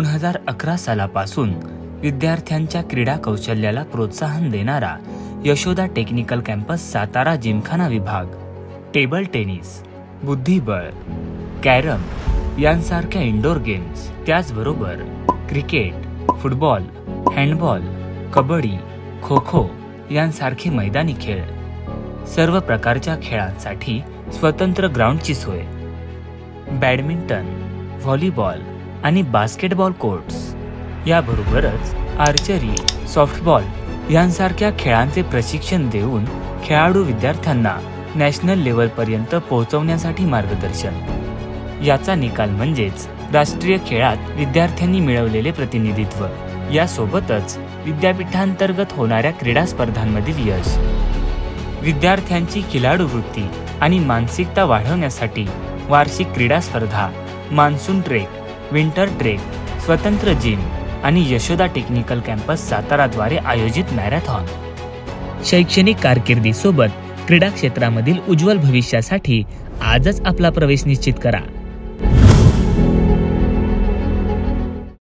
2011 सालापासून विद्यार्थ्यांच्या क्रीडा कौशल्याला प्रोत्साहन देणारा यशोदा टेक्निकल कॅम्पस सातारा जिमखाना विभाग टेबल टेनिस, बुद्धिबळ, कॅरम यांसारख्या इंडोर गेम्स, त्याचबरोबर cricket, football, handball, kabaddi, kho kho यांसारखे मैदानी खेळ, सर्व प्रकारच्या खेळांसाठी स्वतंत्र ग्राउंडची सोय, बॅडमिंटन, व्हॉलीबॉल आणि बास्केटबॉल कोर्ट्स, याबरोबरच आर्चरी, सॉफ्टबॉल यांसारख्या खेळांचे प्रशिक्षण देऊन खेळाडू विद्यार्थ्यांना नॅशनल लेव्हलपर्यंत पोहोचवण्यासाठी मार्गदर्शन. याचा निकाल म्हणजेच राष्ट्रीय खेळात विद्यार्थ्यांनी मिळवलेले प्रतिनिधित्व. यासोबतच विद्यापीठांतर्गत होणाऱ्या क्रीडा स्पर्धांमधील यश. विद्यार्थ्यांची खिलाडू वृत्ती आणि मानसिकता वाढवण्यासाठी वार्षिक क्रीडा स्पर्धा, मान्सून ट्रेक, विंटर ट्रेक, स्वतंत्र जिम आणि यशोदा टेक्निकल कॅम्पस साताराद्वारे आयोजित मॅरेथॉन. शैक्षणिक कारकिर्दीसोबत क्रीडा क्षेत्रामधील उज्ज्वल भविष्यासाठी आजच आपला प्रवेश निश्चित करा.